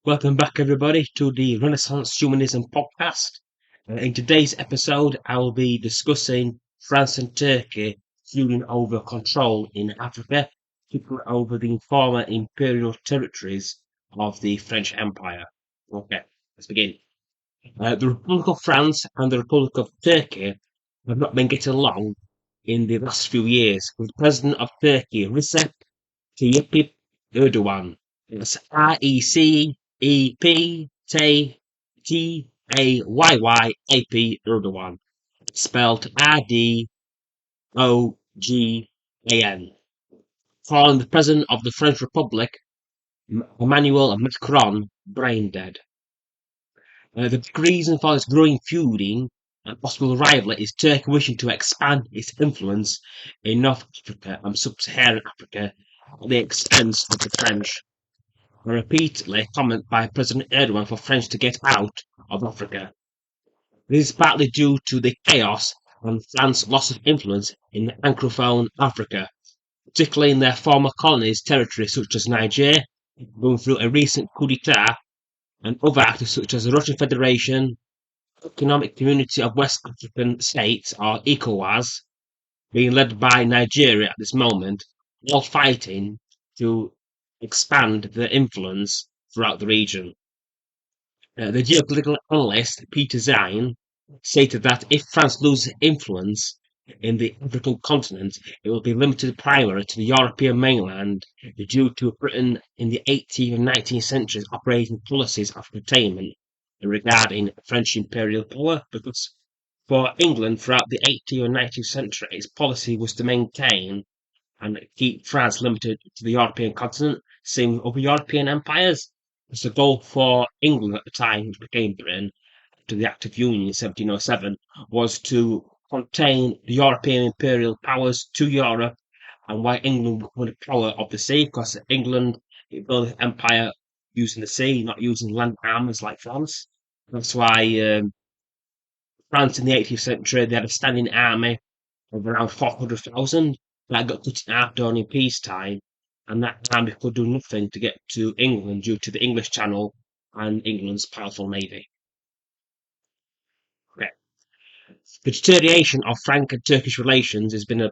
Welcome back, everybody, to the Renaissance Humanism podcast. In today's episode, I will be discussing France and Turkey feuding over control in Africa, particularly over the former imperial territories of the French Empire. Okay, let's begin. The Republic of France and the Republic of Turkey have not been getting along in the last few years, with President of Turkey Recep Tayyip Erdogan. It's Recep Erdogan, spelled Erdogan, calling the President of the French Republic, Emmanuel Macron, brain dead. The big reason for this growing feuding and possible rivalry is Turkey wishing to expand its influence in North Africa and Sub-Saharan Africa at the expense of the French. A repeatedly comment by President Erdogan for French to get out of Africa. This is partly due to the chaos and France's loss of influence in Francophone Africa, particularly in their former colonies territories such as Niger, going through a recent coup d'etat, and other actors such as the Russian Federation, Economic Community of West African States, or ECOWAS, being led by Nigeria at this moment, all fighting to expand their influence throughout the region. The geopolitical analyst Peter Zine stated that if France loses influence in the African continent, it will be limited primarily to the European mainland due to Britain in the 18th and 19th centuries operating policies of containment regarding French imperial power, because for England throughout the 18th and 19th century, its policy was to maintain and keep France limited to the European continent, same with other European empires. As the goal for England at the time, which became Britain, to the Act of Union in 1707, was to contain the European imperial powers to Europe, and why England was the power of the sea, because England built an empire using the sea, not using land armies like France. That's why France in the 18th century, they had a standing army of around 400,000 that got cut in half during peacetime, and that army could do nothing to get to England due to the English Channel and England's powerful navy. Okay. The deterioration of Frank and Turkish relations it's been a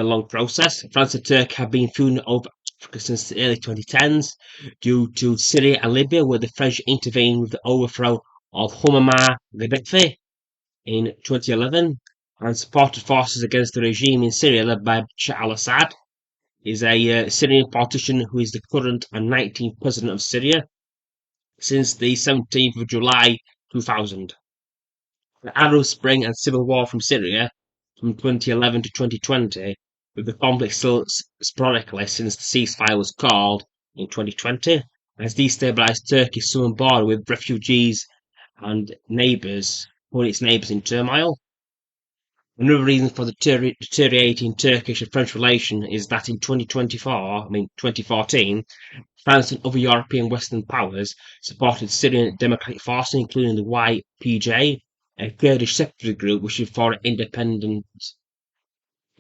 long process. France and Turkey have been feuding over Africa since the early 2010s due to Syria and Libya, where the French intervened with the overthrow of Muammar Gaddafi in 2011 and supported forces against the regime in Syria led by Bashar al-Assad. He's a Syrian politician who is the current and 19th president of Syria since the 17th of July 2000. The Arab Spring and civil war from Syria from 2011 to 2020, with the conflict still sporadically since the ceasefire was called in 2020, has destabilized Turkey's southern border with refugees and putting its neighbours in turmoil. Another reason for the deteriorating Turkish and French relation is that in 2014, France and other European Western powers supported Syrian democratic forces, including the YPJ, a Kurdish separatist group wishing for independence.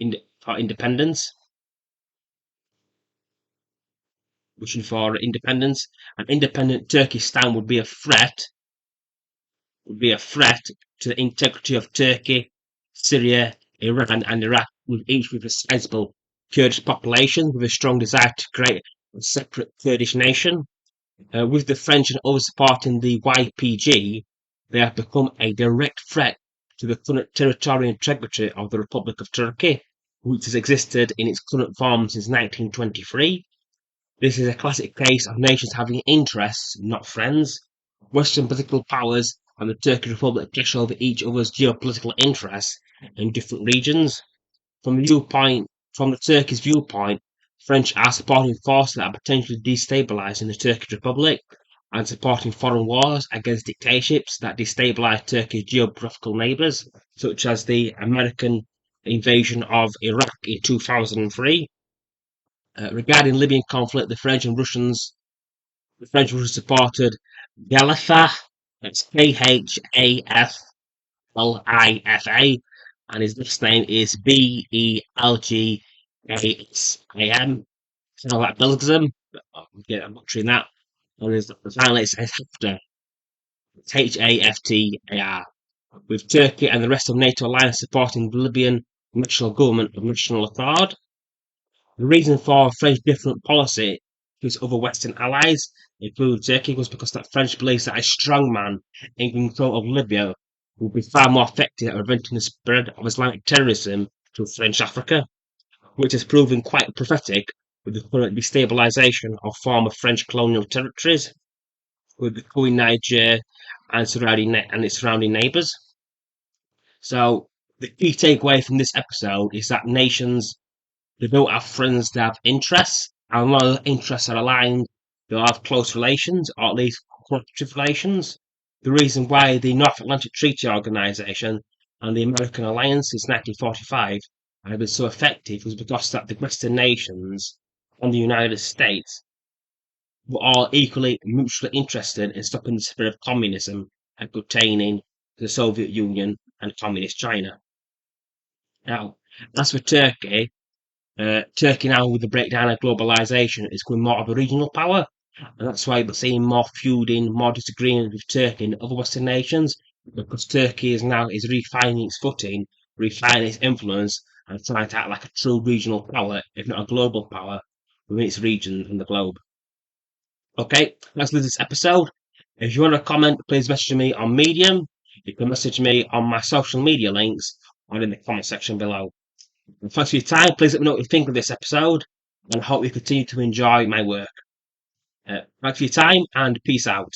An independent Turkistan would be a threat to the integrity of Turkey, Syria, Iran, and Iraq, with each with a sizable Kurdish population with a strong desire to create a separate Kurdish nation. With the French and others supporting the YPG, they have become a direct threat to the current territorial integrity of the Republic of Turkey, which has existed in its current form since 1923. This is a classic case of nations having interests, not friends. Western political powers and the Turkish Republic clash over each other's geopolitical interests in different regions. From the Turkish viewpoint, French are supporting forces that are potentially destabilizing the Turkish Republic and supporting foreign wars against dictatorships that destabilize Turkey's geographical neighbors, such as the American invasion of Iraq in 2003. Regarding Libyan conflict, the French and Russians supported Khalifa, that's Khalifa, and his last name is Belgam. Sound like Belgium, but I'm butchering that. and finally it's Haftar, it's Haftar, with Turkey and the rest of NATO alliance supporting the Libyan national government of national accord. The reason for French different policy to its other Western allies, including Turkey, was because that French believes that a strong man in control of Libya would be far more effective at preventing the spread of Islamic terrorism to French Africa, which has proven quite prophetic with the current destabilisation of former French colonial territories, with the Queen Niger and its surrounding neighbours. So the key takeaway from this episode is that nations, they don't have friends, they have interests, and a lot of interests are aligned. They'll have close relations, or at least cooperative relations. The reason why the North Atlantic Treaty Organization and the American Alliance since 1945 have been so effective was because that the Western nations and the United States were all equally mutually interested in stopping the spread of communism and containing the Soviet Union and communist China. Now, as for Turkey, Turkey now, with the breakdown of globalization, is becoming more of a regional power, and that's why we're seeing more feuding, more disagreement with Turkey and other Western nations, because Turkey is refining its footing, refining its influence, and trying to act like a true regional power, if not a global power, within its region and the globe. Okay, that's this episode. If you want to comment, please message me on Medium. You can message me on my social media links or in the comment section below. And thanks for your time. Please let me know what you think of this episode, and I hope you continue to enjoy my work. Thanks for your time, and peace out.